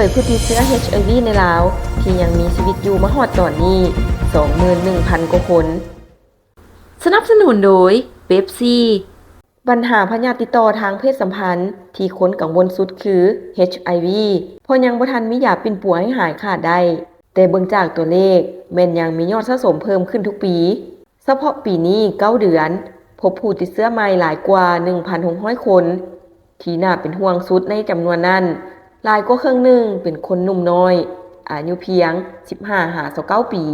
ยผู้ติดเชื้อ HIV ในลาวที่ยังมีชีวิตอยู่มาฮอดตอนนี้ 21,000 กว่าคน สนับสนุนโดยเป๊ปซี่ปัญหาพยาธิติดต่อทางเพศสัมพันธ์ที่คนกังวลสุดคือ HIV เพราะยังบ่ทันมียาปิ่นปัวให้หายขาดได้แต่เบิ่งจากตัวเลขแม่นยังมียอดสะสมเพิ่มขึ้นทุกปีเฉพาะปีนี้9เดือนพบผู้ติดเชื้อใหม่หลายกว่า 1,600 คนที่น่าเป็นห่วงสุดในจำนวนนั้นหลายกว่าครึ่งหนึ่งเป็นคนหนุ่มน้อยอายุเพียง 15-29 ปี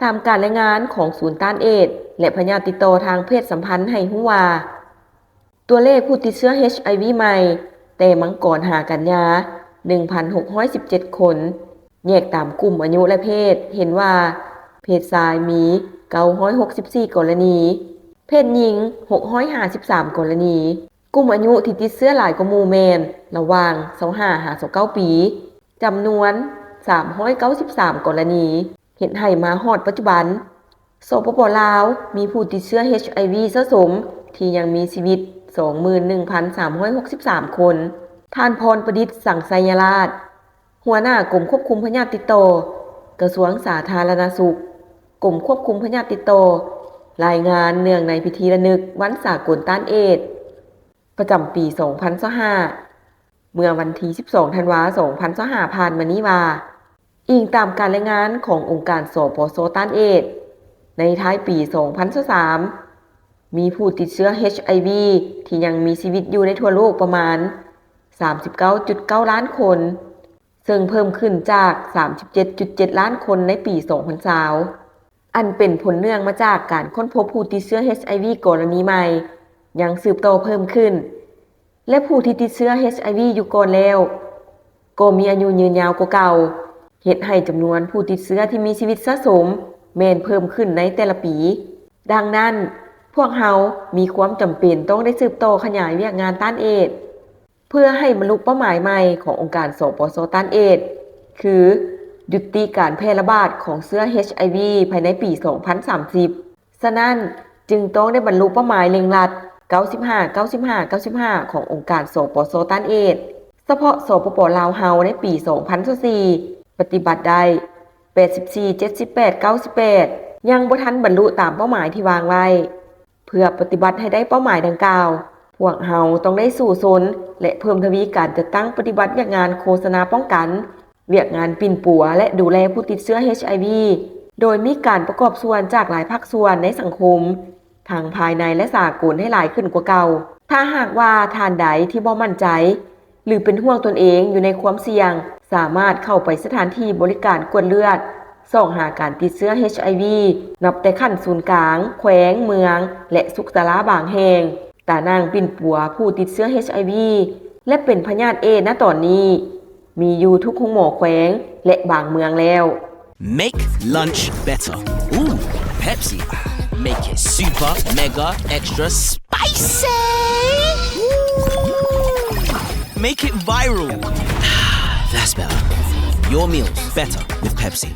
ตามการรายงานของศูนย์ต้านเอดส์และพยาธิติดต่อทางเพศสัมพันธ์ให้รู้ว่าตัวเลขผู้ติดเชื้อ HIV ใหม่แต่มังกรกันยา 1,617 คนแยกตามกลุ่มอายุและเพศเห็นว่าเพศชายมี964กรณีเพศหญิง653กรณีกลุ่มอายุที่ติดเชื้อหลายกว่าหมู่แม่นระหว่าง25-29 ปีจำนวน393กรณีเห็นให้มาฮอดปัจจุบันสปป.ลาวมีผู้ติดเชื้อ HIV สะสมที่ยังมีชีวิต 21,363 คนท่านพรประดิษฐ์สังไสยราชหัวหน้ากรมควบคุมพยาธิติดต่อกระทรวงสาธารณสุขกรมควบคุมพยาธิติดต่อรายงานเนื่องในพิธีระลึกวันสากลต้านเอดส์ประจำปี 2025เมื่อวันที่ 12 ธันวาคม 2025 ผ่านมานี้ว่าอิงตามการรายงานขององค์การสปส.ต้านเอดส์ในท้ายปี 2023มีผู้ติดเชื้อ HIV ที่ยังมีชีวิตอยู่ในทั่วโลกประมาณ 39.9 ล้านคนซึ่งเพิ่มขึ้นจาก 37.7 ล้านคนในปี 2020อันเป็นผลเนื่องมาจากการค้นพบผู้ติดเชื้อ HIV กรณีใหม่ยังสืบโตเพิ่มขึ้นและผู้ที่ติดเชื้อ HIV อยู่ก่อนแล้วก็มีอายุยืนยาวกว่าเก่าเฮ็ดให้จำนวนผู้ติดเชื้อที่มีชีวิตสะสมแม่นเพิ่มขึ้นในแต่ละปีดังนั้นพวกเรามีความจำเป็นต้องได้สืบโตขยายเวียกงานต้านเอดส์เพื่อให้บรรลุเป้าหมายใหม่ขององค์การสปส.ต้านเอดส์คือยุติการแพร่ระบาดของเชื้อ HIV ภายในปี 2030 ฉะนั้นจึงต้องได้บรรลุเป้าหมายเร่งรัด 95 ขององค์การสปส.ต้านเอดส์เฉพาะสปป.ลาวเฮาในปี 2024ปฏิบัติได้ 84 78 98 ยังบ่ทันบรรลุตามเป้าหมายที่วางไว้เพื่อปฏิบัติให้ได้เป้าหมายดังกล่าวพวกเฮาต้องได้สู่ซนและเพิ่มทวีการจัดตั้งปฏิบัติเวียกงานโฆษณาป้องกันเวียกงานปิ่นปัวและดูแลผู้ติดเชื้อ HIV โดยมีการประกอบส่วนจากหลายภาคส่วนในสังคมทั้งภายในและสากลให้หลายขึ้นกว่าเก่าถ้าหากว่าท่านใดที่บ่มั่นใจหรือเป็นห่วงตนเองอยู่ในความเสี่ยงสามารถเข้าไปสถานที่บริการกวดเลือดส่องหาการติดเชื้อ HIV นับแต่ขั้นศูนย์กลางแขวงเมืองและสุขศาลาบางแห่งตานางปิ่นปัวผู้ติดเชื้อ HIV และเป็นพยาธิเอดส์ณตอนนี้มีอยู่ทุกโรงหมอแขวงและบางเมืองแล้ว Make lunch better. Ooh, Pepsi. Make it super, mega, extra spicy. Make it viral. That's better. Your meals better with Pepsi.